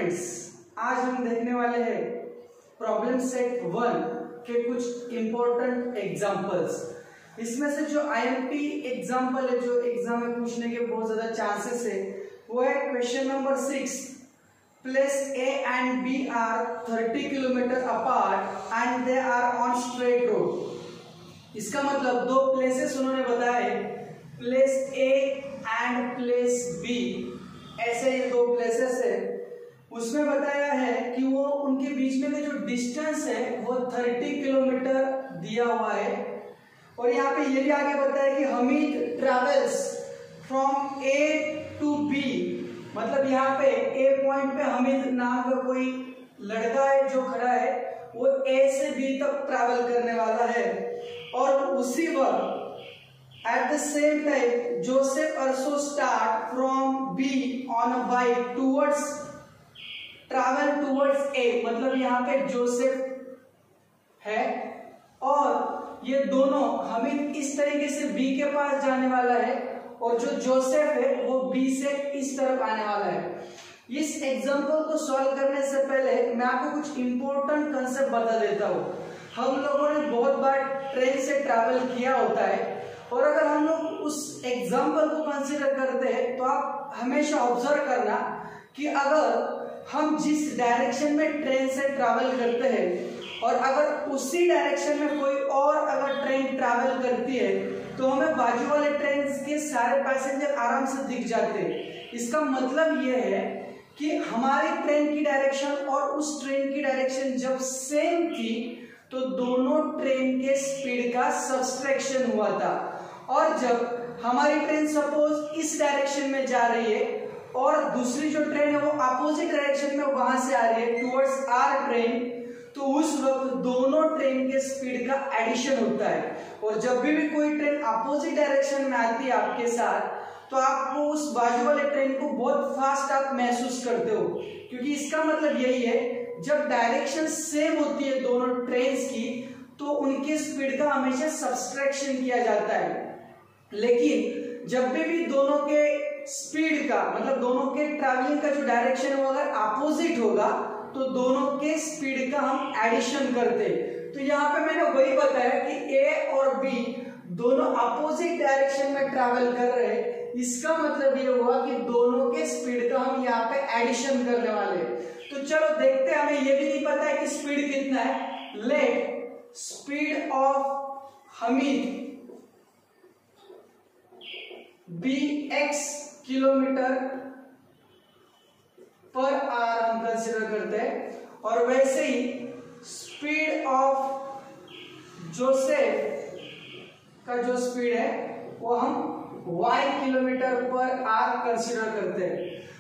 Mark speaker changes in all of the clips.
Speaker 1: Friends, आज हम देखने वाले हैं प्रॉब्लम सेट 1 के कुछ इंपॉर्टेंट एग्जांपल्स। इसमें से जो आईएमपी एग्जांपल है, जो एग्जाम में पूछने के बहुत ज्यादा चांसेस है, वो है question number 6। Place A and B are 30 kilometre apart and they are on straight road. इसका मतलब दो प्लेसेस उन्होंने बताए, place A and place B, ऐसे ये दो प्लेसेस है। उसमें बताया है कि वो उनके बीच में का जो डिस्टेंस है वो 30 किलोमीटर दिया हुआ है। और यहाँ पे ये भी आगे बताया कि Hamid travels from A to B, मतलब यहाँ पे ए पॉइंट पे हमीद नाम का कोई लड़का है जो खड़ा है, वो ए से बी तक ट्रैवल करने वाला है। और उसी वक्त at the same time Joseph also start from B on a bike towards travel towards A, मतलब यहाँ पे जोसेफ है और ये दोनों हमीद इस तरीके से B के पास जाने वाला है और जो जोसेफ है वो B से इस तरफ आने वाला है। इस एग्जाम्पल को सॉल्व करने से पहले मैं आपको कुछ इंपॉर्टेंट कंसेप्ट बता देता हूँ। हम लोगों ने बहुत बार ट्रेन से ट्रैवल किया होता है और अगर हम लोग उस एग्जाम्पल को कंसीडर करते हैं तो आप हमेशा ऑब्जर्व करना कि अगर हम जिस डायरेक्शन में ट्रेन से ट्रैवल करते हैं और अगर उसी डायरेक्शन में कोई और अगर ट्रेन ट्रैवल करती है तो हमें बाजू वाले ट्रेन के सारे पैसेंजर आराम से दिख जाते हैं। इसका मतलब ये है कि हमारी ट्रेन की डायरेक्शन और उस ट्रेन की डायरेक्शन जब सेम थी तो दोनों ट्रेन के स्पीड का सब्सट्रैक्शन हुआ था। और जब हमारी ट्रेन सपोज इस डायरेक्शन में जा रही है और दूसरी जो ट्रेन है वो अपोजिट डायरेक्शन में वहां से आ रही है टुवर्ड्स आर ट्रेन, तो उस वक्त दोनों ट्रेन के स्पीड का एडिशन होता है। और जब भी कोई ट्रेन अपोजिट डायरेक्शन में आती है आपके साथ तो आपको उस बाजू वाले ट्रेन को बहुत फास्ट आप महसूस करते हो, क्योंकि इसका मतलब यही है जब डायरेक्शन सेम होती है दोनों ट्रेन्स की तो उनके स्पीड का हमेशा सब्सट्रैक्शन किया जाता है। लेकिन जब भी दोनों के स्पीड का मतलब दोनों के ट्रैवलिंग का जो डायरेक्शन है वो अगर अपोजिट होगा तो दोनों के स्पीड का हम एडिशन करते। तो यहाँ पे मैंने वही बताया कि ए और बी दोनों अपोजिट डायरेक्शन में ट्रैवल कर रहे हैं। इसका मतलब ये हुआ कि दोनों के स्पीड का हम यहाँ पे एडिशन करने वाले। तो चलो देखते हैं, हमें ये भी नहीं पता है कि स्पीड कितना है। Let speed of Hamid bx kilometre per hour हम कंसीडर करते हैं और वैसे ही स्पीड ऑफ जोसेफ का जो स्पीड है वो हम y kilometre per hour consider करते हैं।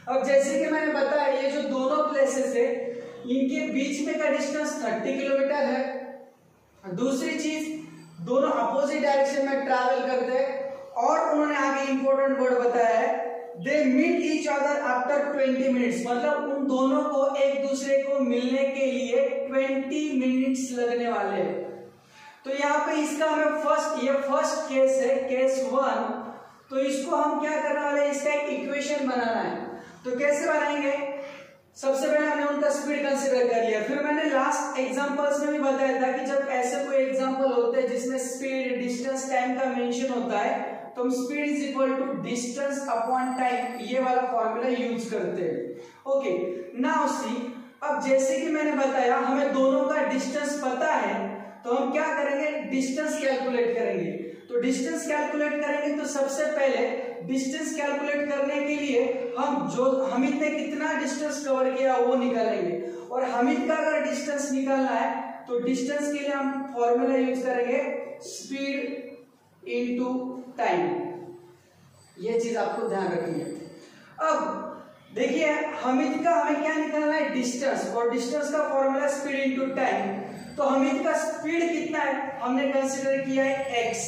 Speaker 1: अब जैसे कि मैंने बताया ये जो दोनों प्लेसेस है इनके बीच में का डिस्टेंस 30 किलोमीटर है। दूसरी चीज दोनों अपोजिट डायरेक्शन में ट्रैवल करते हैं और उन्होंने आगे इंपॉर्टेंट वर्ड बताया है they meet each other after 20 minutes, मतलब उन दोनों को एक दूसरे को मिलने के लिए 20 मिनट्स लगने वाले हैं। तो यहाँ पे इसका हमें फर्स्ट केस है, केस 1। तो इसको हम क्या करने वाले हैं, इसका एक इक्वेशन बनाना है। तो कैसे बनाएंगे, सबसे पहले हमने उनका स्पीड कंसीडर कर लिया। फिर मैंने लास्ट एग्जांपल्स में भी बताया था कि जब ऐसे कोई एग्जांपल होते हैं जिसमें स्पीड डिस्टेंस टाइम का मेंशन होता है तो हम speed is equal to distance upon time, ये वाला फॉर्मूला यूज करते हैं। ओके, नाउ सी, अब जैसे कि मैंने बताया हमें दोनों का डिस्टेंस पता है तो हम क्या करेंगे, डिस्टेंस कैलकुलेट करेंगे। तो डिस्टेंस कैलकुलेट करेंगे तो सबसे पहले डिस्टेंस कैलकुलेट करने के लिए हम जो हमीद ने कितना डिस्टेंस कवर किया वो निकालेंगे। और हमीद का अगर डिस्टेंस निकालना है तो डिस्टेंस के लिए हम फॉर्मूला यूज करेंगे स्पीड इनटू टाइम। ये चीज आपको ध्यान रखनी है। अब देखिए हमीद का हमें क्या निकालना है, डिस्टेंस, और डिस्टेंस का फॉर्मूला स्पीड इनटू टाइम। तो हमीद का स्पीड कितना है हमने कंसीडर किया है x,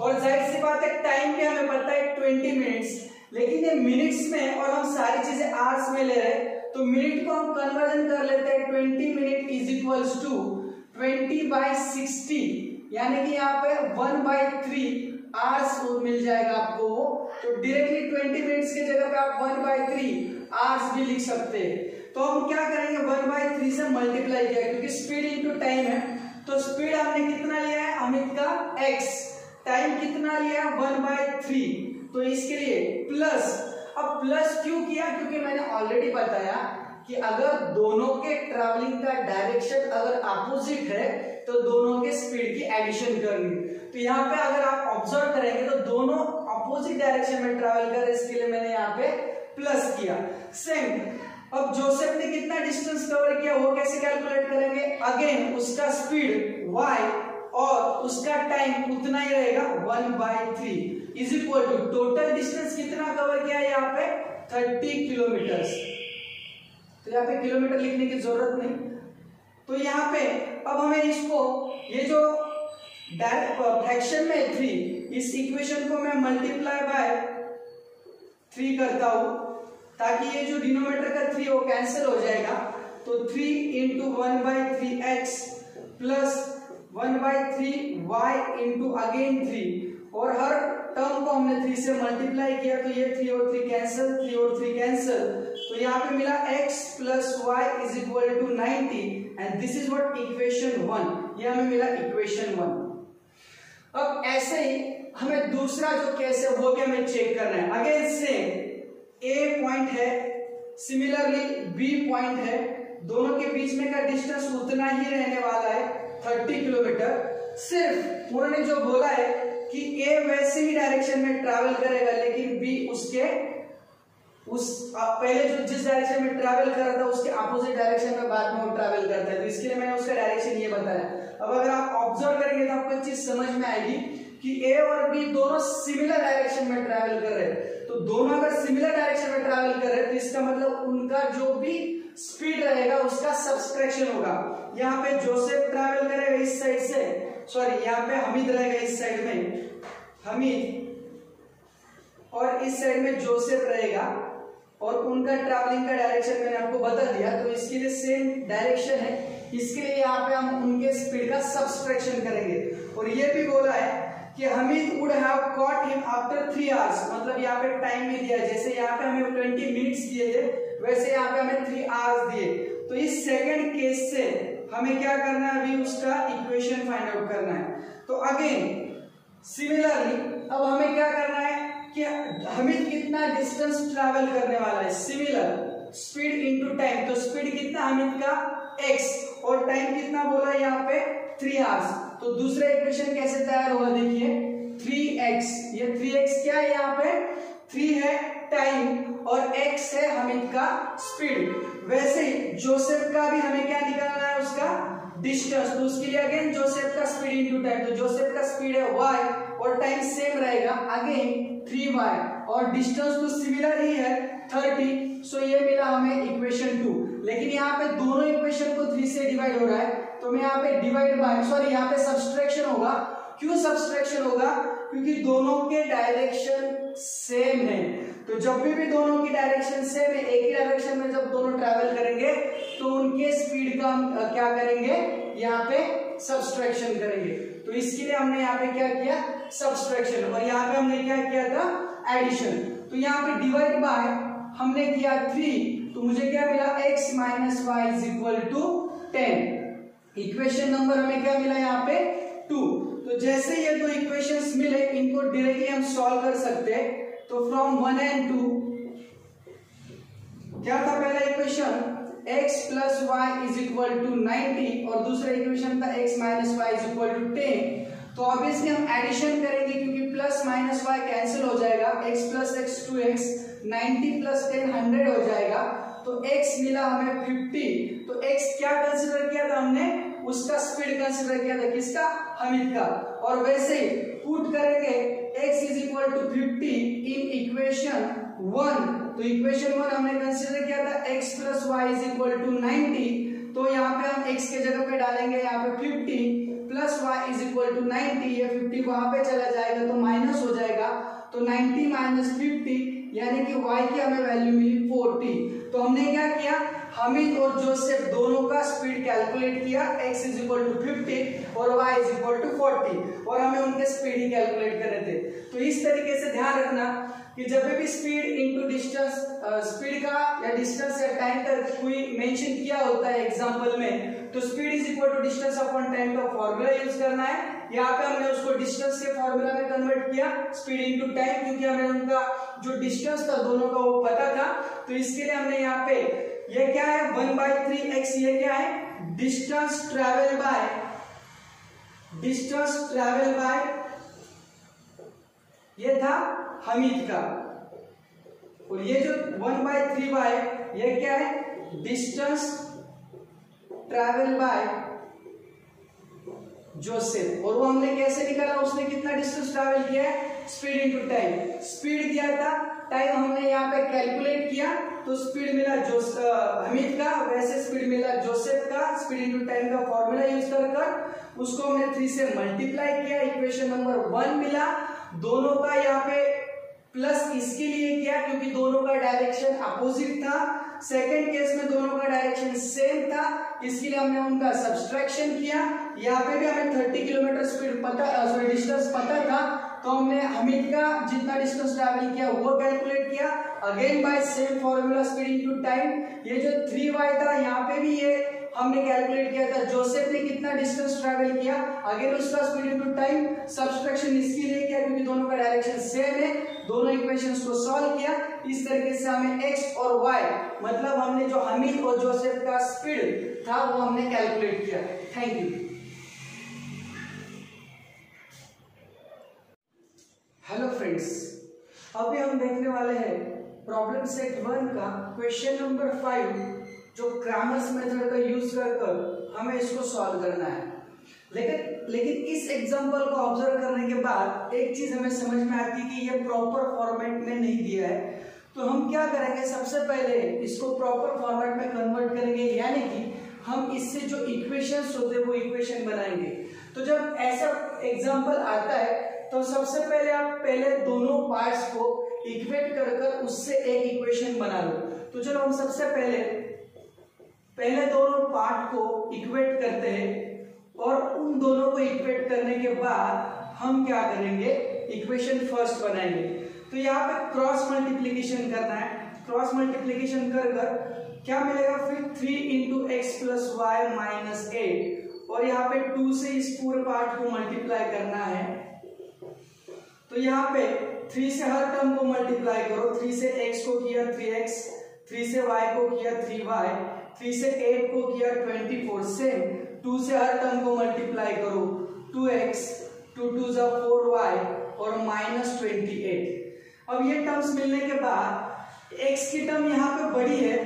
Speaker 1: और जाहिर सी बात है टाइम भी हमें पता है 20 मिनट्स, लेकिन ये मिनट्स में और हम सारी चीजें आवर्स में ले रहे हैं तो मिनट को हम कन्वर्जन कर लेते हैं। 20 मिनट इज इक्वल्स टू 20/60, यानी कि यहाँ पे 1/3 आवर्स मिल जाएगा आपको। तो डायरेक्टली 20 मिनट्स की जगह पे आप 1/3 आवर्स भी लिख सकते हैं। तो हम क्या करेंगे 1/3 से मल्टीप्लाई किया क्योंकि स्पीड इनटू टाइम है, तो स्पीड हमने कितना लिया है अमित का x, टाइम कितना लिया 1/3, तो इसके लिए प्लस। अब प्लस क्यों किया, क्योंकि मैंने ऑलरेडी बताया कि अगर दोनों के ट्रैवलिंग का डायरेक्शन अगर अपोजिट है तो दोनों के स्पीड की एडिशन करनी। तो यहाँ पे अगर आप ऑब्जर्व करेंगे तो दोनों अपोजिट डायरेक्शन में ट्रैवल कर रहे, इसके लिए मैंने यहाँ पे प्लस किया। सेम अब जोसेफ ने कितना डिस्टेंस कवर किया वो कैसे कैलकुलेट करेंगे, अगेन उसका स्पीड y और उसका टाइम उतना ही रहेगा 1/3 is equal to total distance कितना कवर किया यहाँ पे 30 किलोमीटर। तो यहाँ पे किलोमीटर लिखने की जरूरत नहीं। तो यहाँ पे अब हमें इसको ये जो फ्रैक्शन में 3, इस इक्वेशन को मैं मल्टीप्लाई बाय 3 करता हूं ताकि ये जो डिनोमिनेटर का 3 वो कैंसिल हो जाएगा। तो 3 into 1/3x plus 1/3y into again 3, और हर टर्म को हमने 3 से मल्टीप्लाई किया तो ये 3 और 3 कैंसिल, 3 और 3 कैंसिल, तो यहाँ पे मिला x plus y is equal to 90 and this is what equation 1, ये हमें मिला इक्वेशन 1। अब ऐसे ही हमें दूसरा जो केस है वो भी हमें चेक करना है। अगेन सेम A पॉइंट है, सिमिलरली B पॉइंट है, दोनों के बीच में का डिस्टेंस उतना ही रहने वाला है 30 किलोमीटर। सिर्फ उन्होंने जो बोला है कि A वैसे ही डायरेक्शन में ट्रैवल करेगा लेकिन B उसके पहले जो जिस डायरेक्शन में ट्रैवल कर रहा था उसके अपोजिट डायरेक्शन में बाद में वो ट्रैवल करता है, तो इसके लिए मैंने उसका डायरेक्शन ये बताया। अब अगर आप ऑब्जर्व करेंगे तो आपको एक चीज समझ में आएगी कि A और B दोनों सिमिलर डायरेक्शन में ट्रैवल कर रहे हैं, तो दोनों अगर सिमिलर डायरेक्शन में ट्रैवल कर रहे हैं तो इसका मतलब उनका जो भी स्पीड रहेगा उसका सब्सट्रैक्शन होगा। यहाँ पे जोसेफ ट्रैवल करेगा इस साइड से, सॉरी यहाँ पे हमीद रहेगा इस साइड में, हमीद, और इस साइड में जोसेफ रहेगा, और उनका ट्रैवलिंग का डायरेक्शन मैंने आपको बता दिया, तो इसके लिए सेम डायरेक्शन है, इसके लिए यहाँ पे हम उनके स्पीड का सब्सट्रैक्शन करेंगे। और ये भी बोला है कि Hamid would have caught him after 3 hours, मतलब यहाँ पे टाइम भी दिया है, जैसे यहाँ पे हमें 20 मिनट्स दिए थे वैसे यहाँ पे हमें 3 आवर्स दिए। तो इस सेकंड केस से हमें क्या करना है, अभी उसका इक्वेशन फाइंड आउट करना है। तो अगेन सिमिलरली अब हमें क्या करना है कि हमीद कितना डिस्टेंस ट्रैवल करने वाला है, सिमिलर स्पीड इनटू टाइम, तो स्पीड कितना हमीद का x और टाइम कितना बोला है यहाँ पे 3 आवर्स। तो दूसरा इक्वेशन कैसे तैयार होगा देखिए 3x, ये 3x क्या है यहाँ पे 3 है टाइम और x है हमीद का स्पीड। वैसे ही जोसेफ का भी हमें क्या निकालना है उसका डिस्टेंस, तो उसके लिए अगेन जोसेफ का स्पीड इनटू टाइम, तो जोसेफ का स्पीड है y और टाइम सेम रहेगा अगेन 3y और डिस्टेंस तो सिमिलर ही है 30, सो ये मिला हमें इक्वेशन 2। लेकिन यहाँ पे दोनों इक्वेशन को 3 से डिवाइड हो रहा है, तो मैं यहाँ पे डिवाइड बाय सॉरी यहाँ पे सब्सट्रैक्शन होगा। क्यों सब्सट्रैक्शन होगा, क्योंकि दोनों के डायरेक्शन सेम है, तो जब भी दोनों की डायरेक्शन सेम है, एक ही डायरेक्शन में जब दोनों ट्रैवल करेंगे तो उनके स्पीड का हम क्या करेंगे यहाँ पे सब्सट्रैक्शन करेंगे। तो इसके लिए हमने यहाँ पे क्या किया सब्सट्रैक्शन, और यहाँ पे हमने क्या किया था एडिशन। तो यहाँ पे डिवाइड बाय हमने किया 3, तो मुझे क्या मिला x minus Y is equal to 10। Equation number हमें क्या मिला यहाँ पे 2। तो जैसे ये दो इक्वेशंस मिले इनको डायरेक्टली हम सॉल्व कर सकते हैं। तो फ्रॉम 1 and 2 क्या था पहला equation x plus y is equal to 90 और दूसरा इक्वेशन था x minus Y is equal to 10। तो ऑब्वियसली हम एडिशन करेंगे क्योंकि प्लस माइनस वाई कैंसिल हो जाएगा, x plus x 2x 90 plus 10 100 हो जाएगा, तो x मिला हमें 50। तो x क्या कंसीडर किया था हमने, उसका स्पीड कंसीडर किया था, किसका हमीद का। और वैसे ही पुट करेंगे x is equal to 50 in equation 1, तो इक्वेशन 1 हमने कंसीडर किया था x plus y is equal to 90, तो यहाँ पे हम x के जगह पे डालेंगे यहाँ पे 50 plus y is equal to 90, ये 50 वहां पे चला जाएगा तो माइनस हो जाएगा, तो 90 माइनस 50 यानी कि y की हमें वैल्यू मिली 40। तो हमने क्या किया, हमीद और जोसेफ दोनों का स्पीड कैलकुलेट किया, x इज इक्वल टू 50 और y इज इक्वल टू 40, और हमें उनके स्पीड ही कैलकुलेट कर रहे थे। तो इस तरीके से ध्यान रखना कि जब भी स्पीड इनटू डिस्टेंस, स्पीड का या डिस्टेंस या टाइम का कोई मेंशन किया होता है एग्जांपल में, तो speed is equal to distance upon time का फॉर्मूला यूज करना है। यहाँ पे हमने उसको डिस्टेंस के फॉर्मूला में कन्वर्ट किया, स्पीड इनटू टाइम, क्योंकि हमें उनका जो डिस्टेंस था दोनों का वो पता था। तो इसके लिए हमने यहाँ पे ये क्या है 1/3x, ये क्या है डिस्टेंस ट्रेवल बाय ये था हमीद का, और ये जो 1/3y ये क्या है डिस्टेंस ट्रेवल बाय जोसेफ। और वो हमने कैसे निकाला, उसने कितना डिस्टेंस ट्रैवल किया है, स्पीड इनटू टाइम। स्पीड दिया था, टाइम हमने यहाँ पे कैलकुलेट किया, तो स्पीड मिला हमीद का, वैसे स्पीड मिला जोसेफ का। स्पीड इनटू टाइम का फॉर्मूला यूज कर उसको हमने 3 से मल्टीप्लाई किया, इक्वेशन नंबर 1 मिला। दोनों का यहाँ पे प्लस इसके लिए किया क्योंकि दोनों का डायरेक्शन अपोजिट था। सेकेंड केस में दोनों का डायरेक्शन सेम था, इसके लिए हमने उनका सब्सट्रैक्शन किया। यहाँ पे भी हमें 30 किलोमीटर स्पीड डिस्टेंस पता था, तो हमने हमीद का जितना डिस्टेंस ट्रैवल किया वो कैलकुलेट किया। Again by same formula speed into time. ये जो 3y था यहाँ पे भी ये हमने कैलकुलेट किया था, जोसेफ ने कितना डिस्टेंस ट्रैवल किया, अगेन उसका स्पीड इनटू टाइम। सब्सट्रैक्शन इसके लिए किया क्योंकि दोनों का डायरेक्शन सेम है। दोनों इक्वेशंस को सॉल्व किया, इस तरीके से हमें x और y मतलब हमने जो हमीद और जोसेफ का स्पीड था वो हमने कैलकुलेट किया। Thank you. हेलो फ्रेंड्स, अभी हम देखने वाले हैं प्रॉब्लम सेट 1 का क्वेश्चन नंबर 5, जो क्रैमर्स मेथड का यूज कर हमें इसको सॉल्व करना है। लेकिन इस एग्जांपल को ऑब्जर्व करने के बाद एक चीज हमें समझ में आती है कि ये प्रॉपर फॉर्मेट में नहीं दिया है। तो हम क्या करेंगे, सबसे पहले इसको प्रॉपर फॉर्मेट में कन्वर्ट करेंगे, यानी कि हम इससे जो इक्वेशंस होते हैं वो इक्वेशन बनाएंगे। तो जब ऐसा एग्जांपल आता है तो सबसे पहले आप पहले दोनों पार्ट्स को इक्वेट कर उससे एक इक्वेशन बना लो। तो चलो हम सबसे पहले दोनों पार्ट को इक्वेट करते हैं, और उन दोनों को इक्वेट करने के बाद हम क्या करेंगे, इक्वेशन फर्स्ट बनाएंगे। तो यहाँ पे क्रॉस मल्टीप्लीकेशन करना है। क्रॉस मल्टीप्लीकेशन कर क्या मिलेगा फिर 3 into x plus y minus 8, और यहाँ पे 2 से इस पूरे पार्ट को मल्टीप्लाई करना है। तो यहाँ पे 3 से हर टर्म को मल्टीप्लाई करो। 3 से x को किया 3x, 3 से y को किया 3y, 3 से 8 को किया 24, सेम 2 से हर टर्म को मल्टीप्लाई करो 2x, 2 2 जा 4y और माइनस 28। अब ये टर्म्स मिलने के बाद x की टर्म यहाँ पे बड़ी है,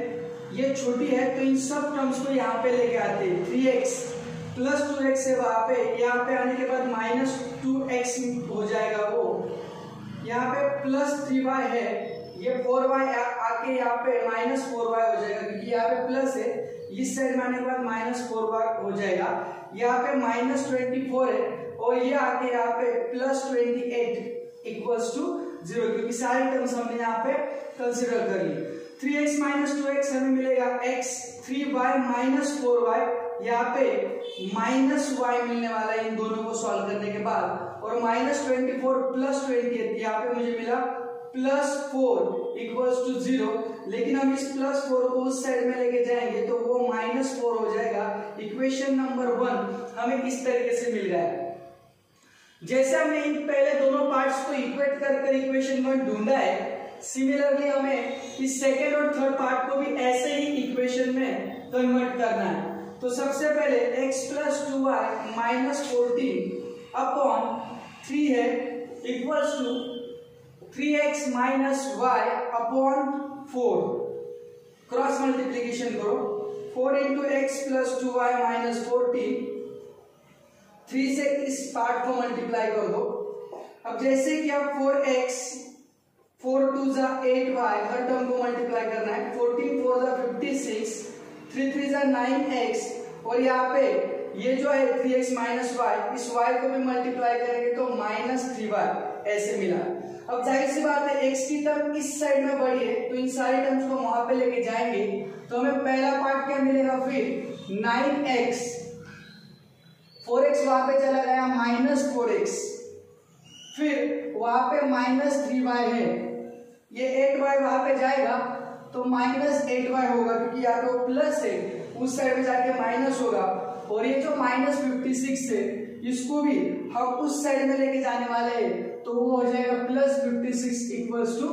Speaker 1: ये छोटी है, तो इन सब टर्म्स को यहाँ पे लेके आते हैं। 3x प्लस 2x है वहां पे, यहाँ पे आने के बाद माइनस 2x हो जाएगा, वो यहाँ पे प्लस 3y है, ये 4y आके यहाँ पे माइनस 4y हो जाएगा, क्योंकि यहाँ पे प्लस है, इस साइड में आने के बाद माइनस 4y हो जाएगा। यहाँ पे माइनस 24 है, और ये आके यहाँ पे प्लस 28 इक्वल्स टू 0, क्योंकि सारी टर्म्स हमने यहाँ पे कंसिडर कर ली। 3x माइनस 2x हमें मिलेगा x, 3y माइनस 4y, यहाँ पे माइनस y मिलने वाला है इन दोनों को सॉल्व करने के बाद, और माइनस 24 प्लस 28 यहाँ पे मुझे मिला प्लस 4 इक्वल्स टू 0। लेकिन हम इस प्लस 4 को उस साइड में लेके जाएंगे तो वो माइनस 4 हो जाएगा। इक्वेशन नंबर 1 हमें इस तरीके से मिल गया। जैसे हमने इन पहले दोनों पार्ट्स को इक्वेट कर इक्वेशन 1 ढूंढा है, सिमिलरली हमें इस सेकेंड और थर्ड पार्ट को भी ऐसे ही इक्वेशन में कन्वर्ट करना है। तो सबसे पहले x plus 2y minus 14 upon 3 है equals to 3x minus y upon 4। Cross multiplication करो, 4 into x plus 2y minus 14, 3 से इस पार्ट को मल्टीप्लाई कर दो। अब जैसे कि आप 4x, 4 2 जा 8y हर टर्म को मल्टीप्लाई करना है, 14 4 जा 56, 3 3 जा 9x, और यहाँ पे ये जो है 3x माइनस y, इस y को भी मल्टीप्लाई करेंगे तो माइनस 3y ऐसे मिला। अब जाहिर सी बात है x की टर्म इस साइड में बड़ी है, तो इन सारी टर्म्स को वहां पे लेके जाएंगे तो हमें पहला पार्ट क्या मिलेगा, फिर 9x, 4x वहां पे चला गया माइनस 4x, फिर वहां पे माइनस 3y है, ये 8y वहां पे जाएगा तो -8y होगा, क्योंकि यहाँ पे वो प्लस है, उस साइड में जाके माइनस होगा। और ये जो -56 है इसको भी हम उस साइड में लेके जाने वाले हैं, तो वो हो जाएगा +56 इक्वल्स टू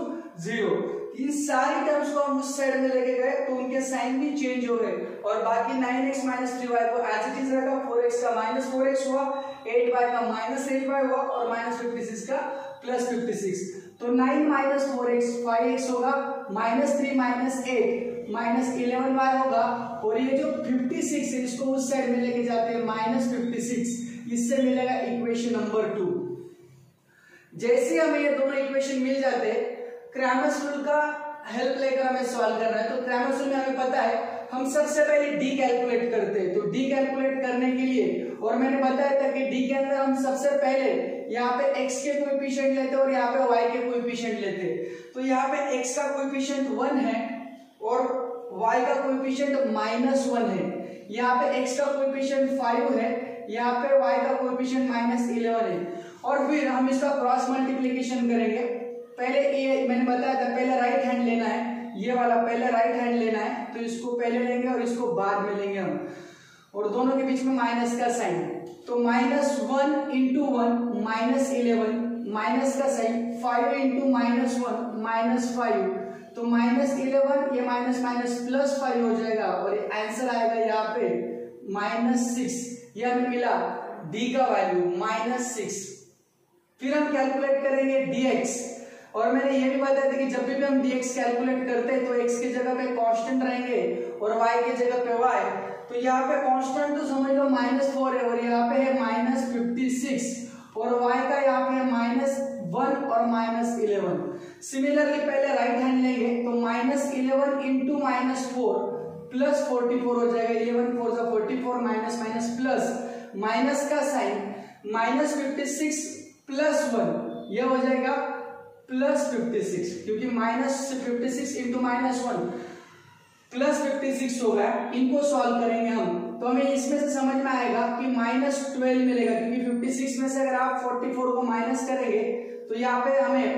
Speaker 1: 0। इन सारी टर्म्स को हम उस साइड में लेके गए तो उनके साइन भी चेंज हो गए, और बाकी 9x - 3y को एज इट इज रखा, 4x का -4x हुआ, 8y का -8y हुआ और -56 का +56। तो 9 - 4x 5x होगा, -3 - 8 -11y होगा, और ये जो 56 है इसको उस साइड में लेके जाते हैं -56, इससे मिलेगा इक्वेशन नंबर 2। जैसे हमें ये दोनों इक्वेशन मिल जाते हैं, क्रैमर्स रूल का हेल्प लेकर हमें सॉल्व करना है। तो क्रैमर्स रूल में हमें पता है हम सबसे पहले डी कैलकुलेट करते हैं। तो डी कैलकुलेट करने के लिए, और मैंने बताया था कि डी के अंदर हम सबसे पहले यहाँ पे x के कोएफिशिएंट लेते और यहाँ पे y के कोएफिशिएंट लेते। तो यहाँ पे x का कोएफिशिएंट 1 है और y का कोएफिशिएंट -1 है। यहाँ पे x का कोएफिशिएंट 5 है, यहाँ पे y का कोएफिशिएंट -11 है। और फिर हम इसका क्रॉस मल्टीप्लिकेशन करेंगे। पहले ये मैंने बताया था, पहले राइट हैंड लेना है, ये वाला पहले राइट हैंड लेना है, तो इसको पहले लेंगे और इसको बाद में लेंगे हम, और दोनों के बीच में माइनस का साइन। तो -1 × 1 -11, माइनस का साइन, 5 × -1 -5, तो -11, ये माइनस +5 हो जाएगा, और आंसर आएगा यहाँ पे -6। ये हमें मिला d का वैल्यू -6। फिर हम कैलकुलेट करेंगे dx, और मैंने ये भी बताया था कि जब भी हम dx कैलकुलेट करते हैं तो x की जगह पे कांस्टेंट रहेंगे और y की जगह पे y। तो यहाँ पे कांस्टेंट तो समझ लो -4 है, और यहाँ पे है -56, और y का यहाँ पे है -1 और -11। सिमिलरली पहले राइट हैंड लेंगे, तो -11 × -4 +44 हो जाएगा, 11 4 = 44, माइनस प्लस, माइनस का साइन, -56 + 1, यह हो जाएगा +56, क्योंकि -56 × -1 +56 होगा। इनको सॉल्व करेंगे हम, तो हमें इसमें से समझ में आएगा कि -12 मिलेगा, क्योंकि 56 में से अगर आप 44 को माइनस करेंगे तो यहाँ पे हमें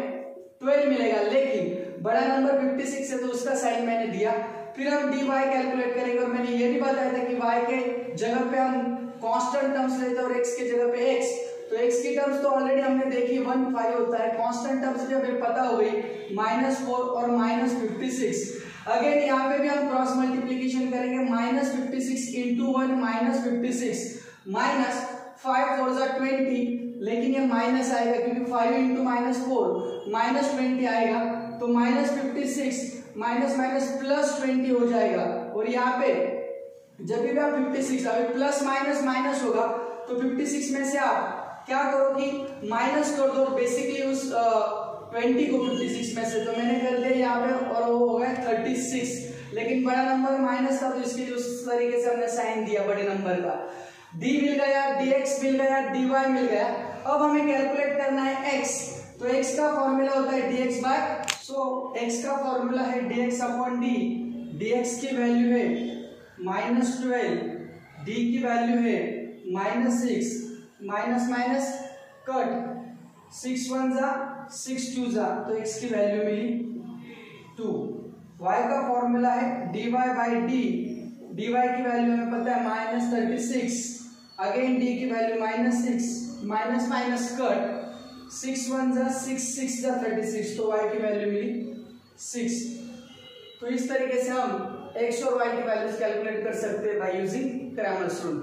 Speaker 1: 12 मिलेगा, लेकिन बड़ा नंबर 56 है तो उसका साइन मैंने दिया। फिर हम dy कैलकुलेट करेंगे, और मैंने ये भी बताया था कि y के जगह पे हम कांस्टेंट टर्म्स लेते हैं और x के जगह पे x। तो x की टर्म्स तो ऑलरेडी हमने देखी, 1 5 होता है, कांस्टेंट टर्म्स भी हमें पता हो गई, -4 और -56। अगेन यहाँ पे भी हम क्रॉस मल्टीप्लिकेशन करेंगे, -56 × 1 -56, -5 4 = 20, लेकिन ये माइनस आएगा क्योंकि 5 × -4 -20 आएगा, तो -56 +20 हो जाएगा। और यहाँ पे जब भी आप 56 अभी प्लस माइनस होगा, तो 56 में से आप क्या करो कि माइनस कर दो बेसिकली उस 20 को 56 में से। तो मैंने कर दिया यहाँ पे, और वो हो गया 36, लेकिन बड़ा नंबर माइनस था तो इसके लिए उस तरीके से हमने साइन दिया बड़े नंबर का। d मिल गया, dx मिल गया, dy मिल गया। अब हमें कैलकुलेट करना है x, तो x का फॉर्मूला होता है dx/, सो x का फॉर्मूला है dx/d। dx की वैल्यू है -12, d की वैल्यू है -6, माइनस कट, 6 1 = 6 2 = तो x की वैल्यू मिली 2। y का फॉर्मूला है dy/d, dy की वैल्यू हमें पता है -36, अगेन d की वैल्यू -6, माइनस कट, 6 1 = 6 6 = 36, तो y की वैल्यू मिली 6। तो इस तरीके से हम x और y की वैल्यूज कैलकुलेट कर सकते हैं बाय यूजिंग क्रैमर्स रूल।